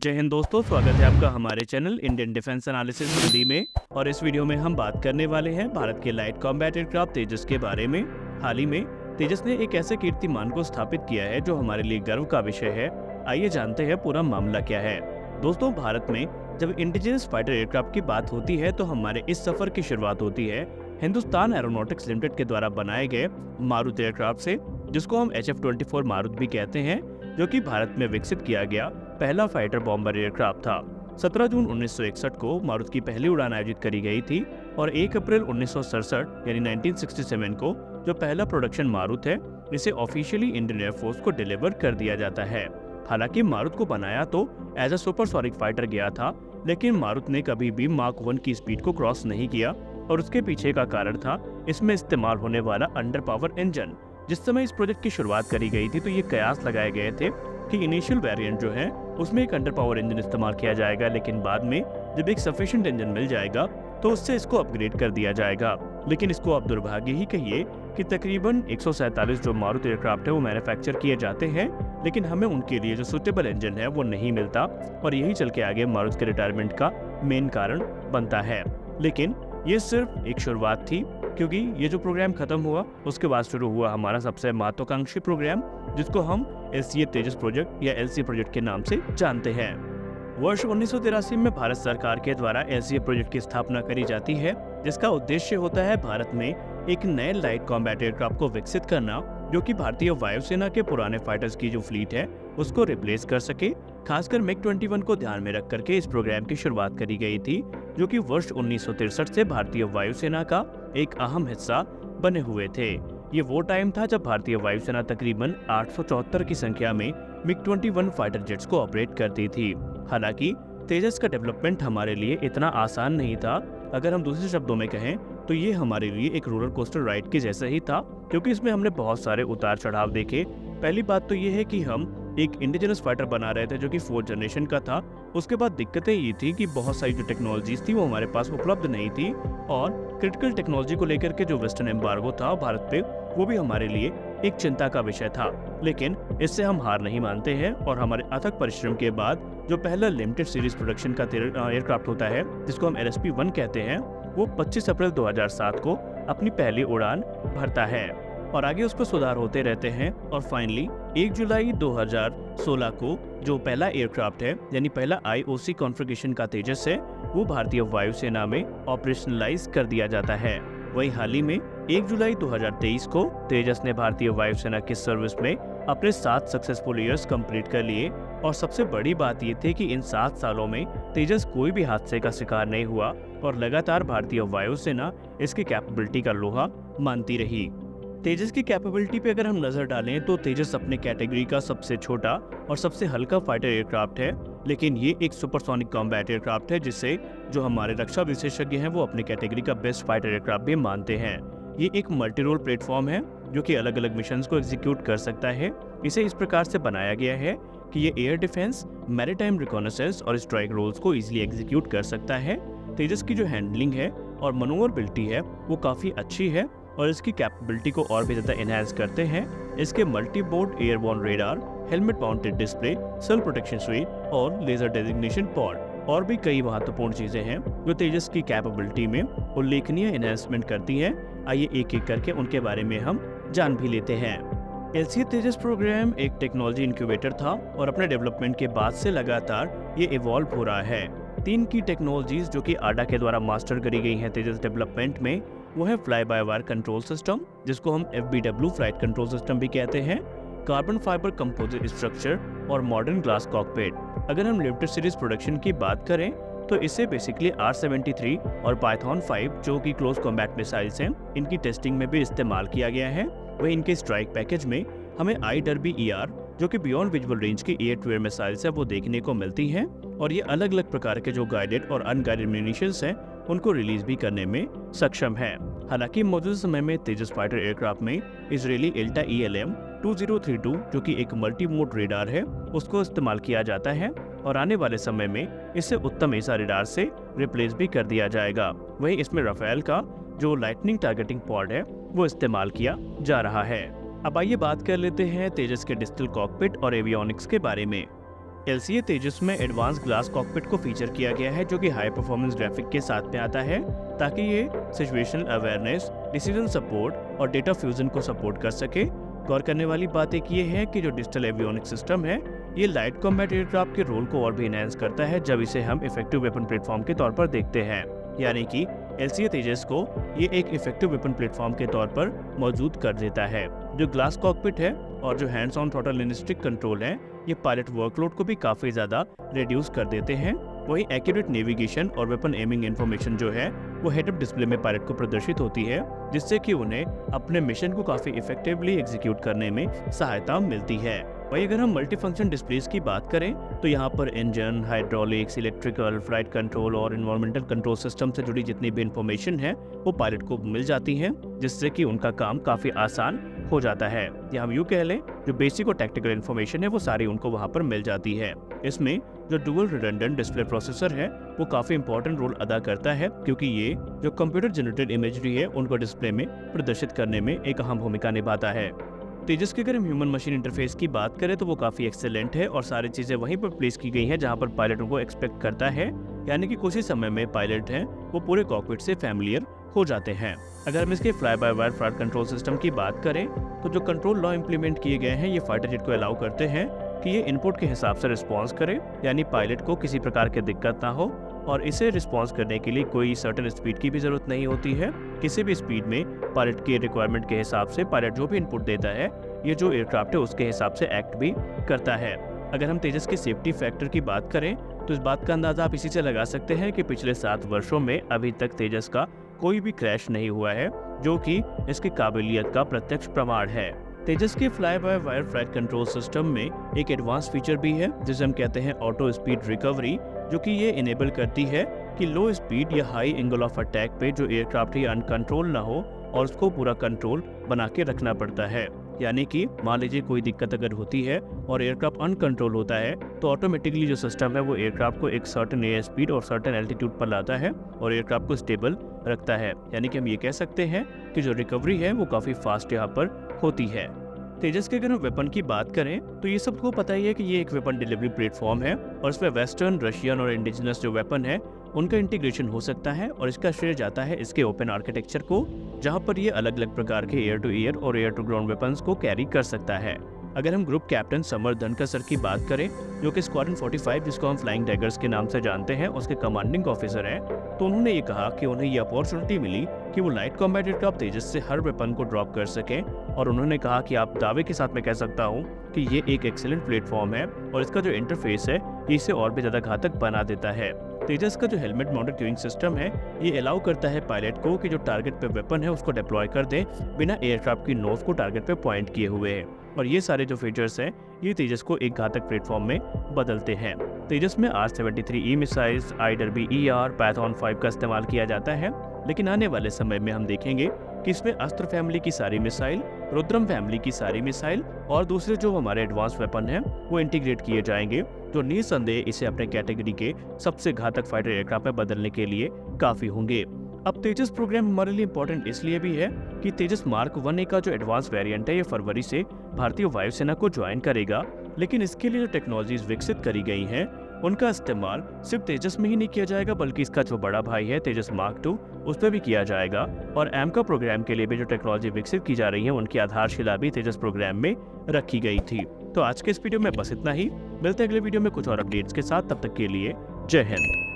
जय हिंद दोस्तों, स्वागत है आपका हमारे channel Indian defence analysis Hindi में। और इस वीडियो में हम बात करने वाले हैं भारत के लाइट कॉम्बैट एयरक्राफ्ट तेजस के बारे में। हाल ही में तेजस ने एक ऐसे कीर्तिमान को स्थापित किया है जो हमारे लिए गर्व का विषय है। आइए जानते हैं पूरा मामला क्या है। दोस्तों, भारत में जब इंडिजिनस फाइटर एयरक्राफ्ट की बात होती है तो हमारे इस सफर की शुरुआत होती है हिंदुस्तान एरोनॉटिक्स लिमिटेड के द्वारा बनाए गए मारुत एयरक्राफ्ट से, जिसको हम HF-24 मारुत भी कहते हैं, जो कि भारत में विकसित किया गया पहला फाइटर बॉम्बर एयरक्राफ्ट था। 17 जून 1961 को मारुत की पहली उड़ान आयोजित करी गई थी और 1 अप्रैल 1967 यानी 1967 को जो पहला प्रोडक्शन मारुत है, इसे ऑफिशियली इंडियन एयरफोर्स को डिलीवर कर दिया जाता है। हालांकि मारुत को बनाया तो एज अ सुपरसोनिक फाइटर गया था, लेकिन मारुत ने कभी भी माक 1 की स्पीड को क्रॉस नहीं किया और उसके पीछे का कारण था इसमें इस्तेमाल होने वाला अंडर पावर इंजन। जिस समय इस प्रोजेक्ट की शुरुआत करी गई थी तो ये कयास लगाए गए थे कि इनिशियल वेरिएंट जो है उसमें एक अंडर पावर इंजन इस्तेमाल किया जाएगा, लेकिन बाद में जब एक सफिशिएंट इंजन मिल जाएगा तो उससे इसको अपग्रेड कर दिया जाएगा। लेकिन इसको आप दुर्भाग्य ही कहिए कि तकरीबन 147 जो मारुत एयरक्राफ्ट है वो मैन्युफैक्चर किए जाते हैं, लेकिन हमें उनके लिए जो सुटेबल इंजन है वो नहीं मिलता और यही चल के आगे मारुत के रिटायरमेंट का मेन कारण बनता है। लेकिन ये सिर्फ एक शुरुआत थी, क्योंकि ये जो प्रोग्राम खत्म हुआ उसके बाद शुरू हुआ हमारा सबसे महत्वाकांक्षी प्रोग्राम, जिसको हम LCA तेजस प्रोजेक्ट या LCA प्रोजेक्ट के नाम से जानते हैं। वर्ष 1983 में भारत सरकार के द्वारा LCA प्रोजेक्ट की स्थापना करी जाती है, जिसका उद्देश्य होता है भारत में एक नए लाइट कॉम्बैट एयरक्राफ्ट को विकसित करना जो कि भारतीय वायुसेना के पुराने फाइटर्स की जो फ्लीट है उसको रिप्लेस कर सके। खासकर MiG-21 को ध्यान में रख करके इस प्रोग्राम की शुरुआत करी गई थी, जो कि वर्ष 1963 से भारतीय वायुसेना का एक अहम हिस्सा बने हुए थे। ये वो टाइम था जब भारतीय वायुसेना तकरीबन 874 की संख्या में MiG-21 फाइटर जेट्स को ऑपरेट करती थी। हालांकि तेजस का डेवलपमेंट हमारे लिए इतना आसान नहीं था। अगर हम दूसरे शब्दों में कहें तो ये हमारे लिए एक रोलर कोस्टर राइड के जैसा ही था, क्योंकि इसमें हमने बहुत सारे उतार चढ़ाव देखे। पहली बात तो ये है कि हम एक इंडिजिनस फाइटर बना रहे थे जो कि 4th जनरेशन का था। उसके बाद दिक्कतें ये थी कि बहुत सारी जो टेक्नोलॉजीज थी वो हमारे पास उपलब्ध नहीं थी और क्रिटिकल टेक्नोलॉजी को लेकर के जो वेस्टर्न एम्बार्गो था भारत पे, वो भी हमारे लिए एक चिंता का विषय था। लेकिन इससे हम हार नहीं मानते हैं और हमारे अथक परिश्रम के बाद जो पहला लिमिटेड सीरीज प्रोडक्शन का एयरक्राफ्ट होता है, जिसको हम LSP-1 कहते हैं, वो 25 अप्रैल 2007 को अपनी पहली उड़ान भरता है और आगे उस पर सुधार होते रहते हैं। और फाइनली 1 जुलाई 2016 को जो पहला एयरक्राफ्ट है यानी पहला IOC कॉन्फ़िगरेशन का तेजस है, वो भारतीय वायुसेना में ऑपरेशनलाइज कर दिया जाता है। वहीं हाल ही में 1 जुलाई 2023 को तेजस ने भारतीय वायुसेना की सर्विस में अपने 7 सक्सेसफुल ईयर्स कंप्लीट कर लिए और सबसे बड़ी बात ये थी कि इन 7 सालों में तेजस कोई भी हादसे का शिकार नहीं हुआ और लगातार भारतीय वायुसेना इसकी कैपेबिलिटी का लोहा मानती रही। तेजस की कैपेबिलिटी पे अगर हम नजर डालें तो तेजस अपने कैटेगरी का सबसे छोटा और सबसे हल्का फाइटर एयरक्राफ्ट है, लेकिन ये एक सुपरसोनिक कॉम्बैट एयरक्राफ्ट है जिसे जो हमारे रक्षा विशेषज्ञ हैं वो अपने कैटेगरी का बेस्ट फाइटर एयरक्राफ्ट भी मानते हैं। ये एक मल्टी रोल प्लेटफॉर्म है जो कि अलग अलग मिशंस को एग्जीक्यूट कर सकता है। इसे इस प्रकार से बनाया गया है कि ये एयर डिफेंस, मैरीटाइम रिकॉनेसेंस और स्ट्राइक रोल्स को इजीली एग्जीक्यूट कर सकता है। तेजस की जो हैंडलिंग है और मनोवरबिलिटी है वो काफ़ी अच्छी है और इसकी कैपेबिलिटी को और भी ज़्यादा एनहांस करते हैं इसके multi board airborne radar, helmet mounted display, self protection sweet और लेजर डेजिग्नेशन पॉड और भी कई महत्वपूर्ण चीज़ें हैं जो तेजस की कैपेबिलिटी में उल्लेखनीय एनहांसमेंट करती हैं। आइए एक एक करके उनके बारे में हम जान भी लेते हैं। LCA तेजस प्रोग्राम एक टेक्नोलॉजी इंक्यूबेटर था और अपने डेवलपमेंट के बाद से लगातार ये इवॉल्व हो रहा है। 3 की टेक्नोलॉजीज जो कि ADA के द्वारा मास्टर करी गई हैं तेजस डेवलपमेंट में, वो है fly by wire control system, जिसको हम FBW फ्लाइट कंट्रोल सिस्टम भी कहते हैं, कार्बन फाइबर कंपोजिट स्ट्रक्चर और मॉडर्न ग्लास कॉकपिट। अगर हम लिमिटेड सीरीज प्रोडक्शन की बात करें तो इसे बेसिकली R-73 और पाइथन 5 जो कि क्लोज कॉम्बैट मिसाइल्स हैं, इनकी टेस्टिंग में भी इस्तेमाल किया गया है। वहीं इनके स्ट्राइक पैकेज में हमें IWER जो कि बियॉन्ड विजुअल रेंज की एयर टू एयर मिसाइल्स है वो देखने को मिलती हैं और ये अलग अलग प्रकार के जो गाइडेड और अनगाइडेड म्यूनिशंस हैं उनको रिलीज भी करने में सक्षम है। हालांकि मौजूदा समय में तेजस फाइटर एयरक्राफ्ट में इजरायली एल्टा ELM-2032 जो कि एक मल्टी मोड रेडार है उसको इस्तेमाल किया जाता है और आने वाले समय में इसे उत्तम ESA रेडार से रिप्लेस भी कर दिया जाएगा। वहीं इसमें राफेल का जो लाइटनिंग टारगेटिंग पॉड है वो इस्तेमाल किया जा रहा है। अब आइए बात कर लेते हैं तेजस के डिजिटल कॉकपिट और एवियोनिक्स के बारे में। LCA तेजस में एडवांस ग्लास कॉकपिट को फीचर किया गया है, जो कि हाई परफॉर्मेंस ग्राफिक के साथ में आता है, ताकि ये सिचुएशनल अवेयरनेस, डिसीजन सपोर्ट और डेटा फ्यूजन को सपोर्ट कर सके। गौर करने वाली बात एक ये है कि जो डिजिटल एवियोनिक सिस्टम है, ये लाइट कॉम्बैट एयरक्राफ्ट के रोल को और भी एनहांस करता है जब इसे हम इफेक्टिव वेपन प्लेटफॉर्म के तौर पर देखते हैं। यानी कि LCA तेजस को ये एक इफेक्टिव वेपन प्लेटफॉर्म के तौर पर मौजूद कर देता है। जो ग्लास कॉकपिट है और जो hands on throttle and control है, ये पायलट वर्कलोड को भी काफ़ी ज़्यादा रिड्यूस कर देते हैं। वहीं एक्यूरेट नेविगेशन और वेपन एमिंग इन्फॉर्मेशन जो है वो हेड अप डिस्प्ले में पायलट को प्रदर्शित होती है, जिससे कि उन्हें अपने मिशन को काफ़ी इफेक्टिवली एग्जीक्यूट करने में सहायता मिलती है। वहीं अगर हम मल्टी फंक्शन डिस्प्लेस की बात करें तो यहाँ पर engine, hydraulics, electrical, flight control और इन्वायरमेंटल कंट्रोल सिस्टम से जुड़ी जितनी भी इंफॉर्मेशन है वो पायलट को मिल जाती है, जिससे कि उनका काम काफ़ी आसान हो जाता है। या हम यूँ कह लें, जो बेसिक और टेक्निकल इन्फॉर्मेशन है वो सारी उनको वहाँ पर मिल जाती है। इसमें जो डुअल रिडंडेंट डिस्प्ले प्रोसेसर है वो काफ़ी इंपॉर्टेंट रोल अदा करता है, क्योंकि ये जो कंप्यूटर जनरेटेड इमेजरी है उनको डिस्प्ले में प्रदर्शित करने में एक अहम भूमिका निभाता है। तेजस के अगर हम ह्यूमन मशीन इंटरफेस की बात करें तो वो काफ़ी एक्सेलेंट है और सारी चीज़ें वहीं पर प्लेस की गई हैं जहां पर पायलट उनको एक्सपेक्ट करता है, यानी कि कुछ ही समय में पायलट हैं वो पूरे कॉकपिट से फैमिलियर हो जाते हैं। अगर हम इसके fly by wire flight control system की बात करें तो जो कंट्रोल लॉ इंप्लीमेंट किए गए हैं ये फाइटर जेट को अलाउ करते हैं कि ये इनपुट के हिसाब से रिस्पॉन्स करे, यानी पायलट को किसी प्रकार की दिक्कत ना हो और इसे रिस्पॉन्स करने के लिए कोई सर्टेन स्पीड की भी ज़रूरत नहीं होती है। किसी भी स्पीड में पायलट के रिक्वायरमेंट के हिसाब से पायलट जो भी इनपुट देता है ये जो एयरक्राफ्ट है उसके हिसाब से एक्ट भी करता है। अगर हम तेजस के सेफ्टी फैक्टर की बात करें तो इस बात का अंदाज़ा आप इसी से लगा सकते हैं कि पिछले 7 वर्षों में अभी तक तेजस का कोई भी क्रैश नहीं हुआ है, जो कि इसकी काबिलियत का प्रत्यक्ष प्रमाण है। तेजस के fly by wire flight control system में एक एडवांस फीचर भी है जिसे हम कहते हैं ऑटो स्पीड रिकवरी, जो कि ये इनेबल करती है कि लो स्पीड या हाई एंगल ऑफ अटैक पे जो एयरक्राफ्ट ही अनकंट्रोल ना हो और उसको पूरा कंट्रोल बना के रखना पड़ता है। यानी कि मान लीजिए कोई दिक्कत अगर होती है और एयरक्राफ्ट अनकंट्रोल होता है तो ऑटोमेटिकली जो सिस्टम है वो एयरक्राफ्ट को एक सर्टेन एयर स्पीड और सर्टेन एल्टीट्यूड पर लाता है और एयरक्राफ्ट को स्टेबल रखता है। यानी कि हम ये कह सकते हैं कि जो रिकवरी है वो काफ़ी फास्ट यहाँ पर होती है। तेजस के अगर हम वेपन की बात करें तो ये सबको पता ही है कि ये एक वेपन डिलीवरी प्लेटफॉर्म है और इसमें वेस्टर्न, रशियन और इंडिजिनस जो वेपन है उनका इंटीग्रेशन हो सकता है और इसका श्रेय जाता है इसके ओपन आर्किटेक्चर को, जहां पर ये अलग अलग प्रकार के एयर टू एयर और एयर टू ग्राउंड वेपन्स को कैरी कर सकता है। अगर हम ग्रुप कैप्टन समर धनकर सर की बात करें, जो कि स्क्वाड्रन 45 जिसको हम फ्लाइंग डैगर्स के नाम से जानते हैं उसके कमांडिंग ऑफिसर हैं, तो उन्होंने ये कहा कि उन्हें ये अपॉर्चुनिटी मिली कि वो लाइट कॉम्बैट एयरक्राफ्ट तेजस से हर वेपन को ड्रॉप कर सकें और उन्होंने कहा कि आप दावे के साथ मैं कह सकता हूँ कि ये एक एक्सीलेंट प्लेटफॉर्म है और इसका जो इंटरफेस है ये इसे और भी ज़्यादा घातक बना देता है। तेजस का जो हेलमेट माउंटेड क्यूइंग सिस्टम है ये अलाउ करता है पायलट को कि जो टारगेट पे वेपन है उसको डिप्लॉय कर दे बिना एयरक्राफ्ट की नोज को टारगेट पे पॉइंट किए हुए है। और ये सारे जो फीचर्स हैं ये तेजस को एक घातक प्लेटफॉर्म में बदलते हैं। तेजस में R-73E मिसाइल्स, IWER, पैथॉन 5 का इस्तेमाल किया जाता है, लेकिन आने वाले समय में हम देखेंगे कि इसमें अस्त्र फैमिली की सारी मिसाइल, रुद्रम फैमिली की सारी मिसाइल और दूसरे जो हमारे एडवांस वेपन हैं वो इंटीग्रेट किए जाएंगे, जो निसंदेह इसे अपने कैटेगरी के सबसे घातक फाइटर एयरक्राफ्ट में बदलने के लिए काफ़ी होंगे। अब तेजस प्रोग्राम हमारे लिए इंपॉर्टेंट इसलिए भी है कि तेजस मार्क 1A का जो एडवांस वेरिएंट है ये फरवरी से भारतीय वायुसेना को ज्वाइन करेगा, लेकिन इसके लिए जो टेक्नोलॉजीज विकसित करी गई हैं उनका इस्तेमाल सिर्फ तेजस में ही नहीं किया जाएगा, बल्कि इसका जो बड़ा भाई है तेजस मार्क 2 उस पर भी किया जाएगा। और AMCA प्रोग्राम के लिए भी जो टेक्नोलॉजी विकसित की जा रही है उनकी आधारशिला भी तेजस प्रोग्राम में रखी गई थी। तो आज के इस वीडियो में बस इतना ही, मिलते हैं अगले वीडियो में कुछ और अपडेट्स के साथ, तब तक के लिए जय हिंद।